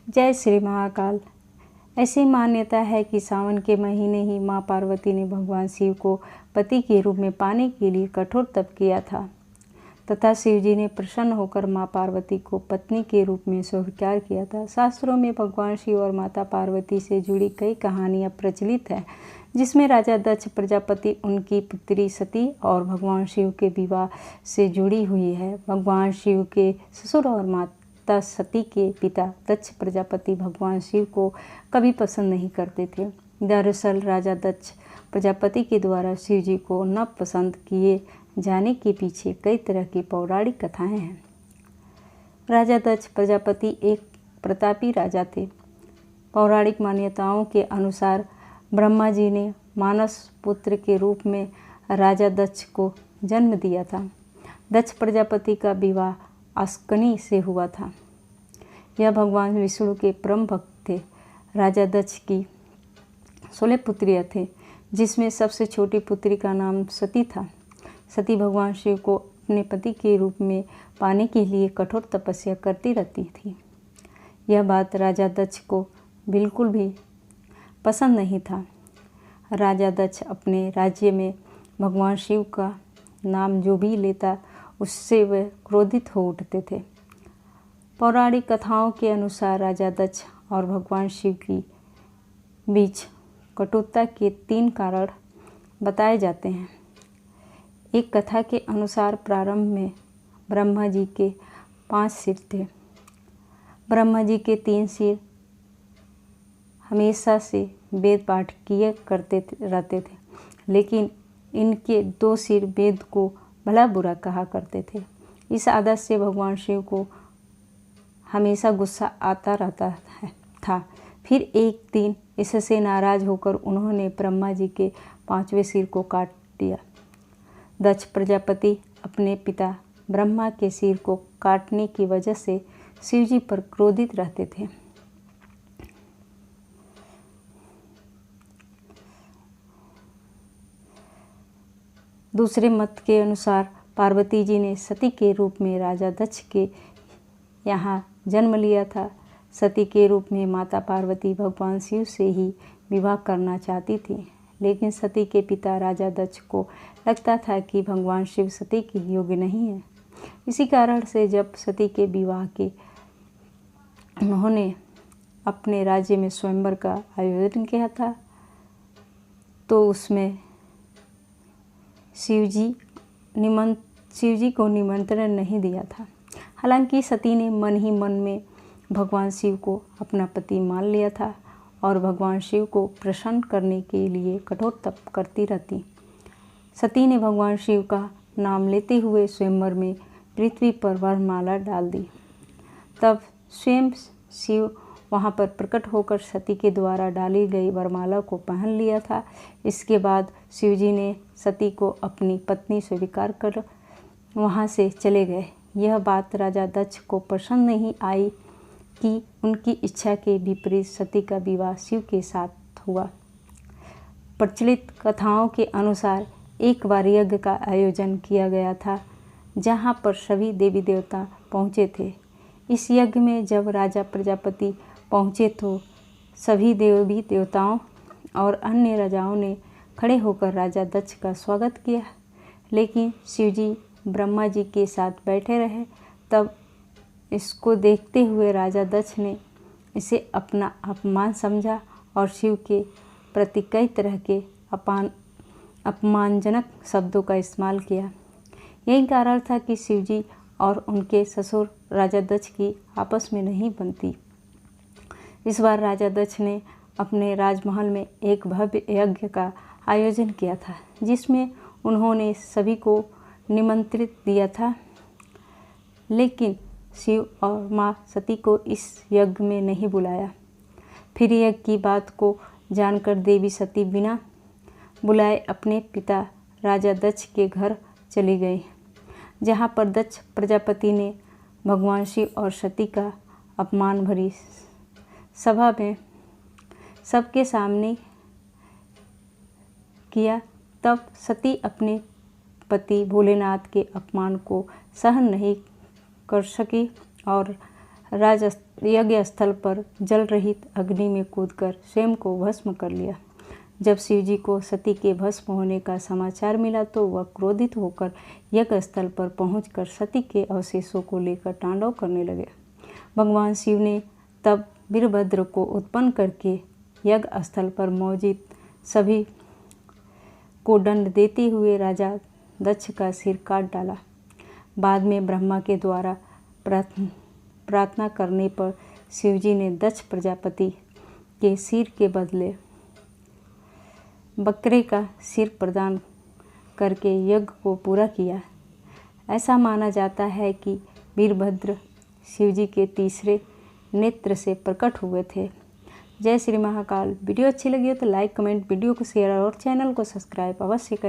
जय श्री महाकाल। ऐसी मान्यता है कि सावन के महीने ही माँ पार्वती ने भगवान शिव को पति के रूप में पाने के लिए कठोर तप किया था तथा शिव जी ने प्रसन्न होकर माँ पार्वती को पत्नी के रूप में स्वीकार किया था। शास्त्रों में भगवान शिव और माता पार्वती से जुड़ी कई कहानियाँ प्रचलित हैं, जिसमें राजा दक्ष प्रजापति, उनकी पुत्री सती और भगवान शिव के विवाह से जुड़ी हुई है। भगवान शिव के ससुर और माता सती के पिता दक्ष प्रजापति भगवान शिव को कभी पसंद नहीं करते थे। दरअसल राजा दक्ष प्रजापति के द्वारा शिव जी को न पसंद किए जाने के पीछे कई तरह की पौराणिक कथाएं हैं। राजा दक्ष प्रजापति एक प्रतापी राजा थे। पौराणिक मान्यताओं के अनुसार ब्रह्मा जी ने मानस पुत्र के रूप में राजा दक्ष को जन्म दिया था। दक्ष प्रजापति का विवाह अस्कनी से हुआ था। यह भगवान विष्णु के परम भक्त थे। राजा दक्ष की 16 पुत्रियां थे, जिसमें सबसे छोटी पुत्री का नाम सती था। सती भगवान शिव को अपने पति के रूप में पाने के लिए कठोर तपस्या करती रहती थी। यह बात राजा दक्ष को बिल्कुल भी पसंद नहीं था। राजा दक्ष अपने राज्य में भगवान शिव का नाम जो भी लेता उससे वे क्रोधित हो उठते थे। पौराणिक कथाओं के अनुसार राजा दक्ष और भगवान शिव की बीच कटुता के 3 कारण बताए जाते हैं। एक कथा के अनुसार प्रारंभ में ब्रह्मा जी के 5 सिर थे। ब्रह्मा जी के 3 सिर हमेशा से वेद पाठ किए करते रहते थे, लेकिन इनके 2 सिर वेद को भला बुरा कहा करते थे। इस आदत से भगवान शिव को हमेशा गुस्सा आता रहता था। फिर एक दिन इससे नाराज होकर उन्होंने ब्रह्मा जी के 5वें सिर को काट दिया। दक्ष प्रजापति अपने पिता ब्रह्मा के सिर को काटने की वजह से शिव जी पर क्रोधित रहते थे। दूसरे मत के अनुसार पार्वती जी ने सती के रूप में राजा दक्ष के यहाँ जन्म लिया था। सती के रूप में माता पार्वती भगवान शिव से ही विवाह करना चाहती थी, लेकिन सती के पिता राजा दक्ष को लगता था कि भगवान शिव सती के योग्य नहीं है। इसी कारण से जब सती के विवाह के उन्होंने अपने राज्य में स्वयंवर का आयोजन किया था, तो उसमें शिव जी को निमंत्रण नहीं दिया था। हालांकि सती ने मन ही मन में भगवान शिव को अपना पति मान लिया था और भगवान शिव को प्रसन्न करने के लिए कठोर तप करती रहती। सती ने भगवान शिव का नाम लेते हुए स्वयंवर में पृथ्वी पर वरमाला डाल दी। तब स्वयं शिव वहां पर प्रकट होकर सती के द्वारा डाली गई वरमाला को पहन लिया था। इसके बाद शिव जी ने सती को अपनी पत्नी स्वीकार कर वहां से चले गए। यह बात राजा दक्ष को पसंद नहीं आई कि उनकी इच्छा के विपरीत सती का विवाह शिव के साथ हुआ। प्रचलित कथाओं के अनुसार एक बार यज्ञ का आयोजन किया गया था, जहां पर सभी देवी देवता पहुंचे थे। इस यज्ञ में जब राजा प्रजापति पहुंचे तो सभी देवी देवताओं और अन्य राजाओं ने खड़े होकर राजा दक्ष का स्वागत किया, लेकिन शिव जी ब्रह्मा जी के साथ बैठे रहे। तब इसको देखते हुए राजा दक्ष ने इसे अपना अपमान समझा और शिव के प्रति कई तरह के अपमानजनक शब्दों का इस्तेमाल किया। यही कारण था कि शिव जी और उनके ससुर राजा दक्ष की आपस में नहीं बनती। इस बार राजा दक्ष ने अपने राजमहल में एक भव्य यज्ञ का आयोजन किया था, जिसमें उन्होंने सभी को निमंत्रित दिया था, लेकिन शिव और माँ सती को इस यज्ञ में नहीं बुलाया। फिर यज्ञ की बात को जानकर देवी सती बिना बुलाए अपने पिता राजा दक्ष के घर चली गई, जहाँ पर दक्ष प्रजापति ने भगवान शिव और सती का अपमान भरी सभा में सबके सामने किया। तब सती अपने पति भोलेनाथ के अपमान को सहन नहीं कर सकी और यज्ञ स्थल पर जल रहित अग्नि में कूदकर स्वयं को भस्म कर लिया। जब शिवजी को सती के भस्म होने का समाचार मिला तो वह क्रोधित होकर यज्ञ स्थल पर पहुंचकर सती के अवशेषों को लेकर तांडव करने लगे। भगवान शिव ने तब वीरभद्र को उत्पन्न करके यज्ञ स्थल पर मौजूद सभी को दंड देते हुए राजा दक्ष का सिर काट डाला। बाद में ब्रह्मा के द्वारा प्रार्थना करने पर शिवजी ने दक्ष प्रजापति के सिर के बदले बकरे का सिर प्रदान करके यज्ञ को पूरा किया। ऐसा माना जाता है कि वीरभद्र शिवजी के तीसरे नेत्र से प्रकट हुए थे। जय श्री महाकाल। वीडियो अच्छी लगी हो तो लाइक, कमेंट, वीडियो को शेयर और चैनल को सब्सक्राइब अवश्य करें।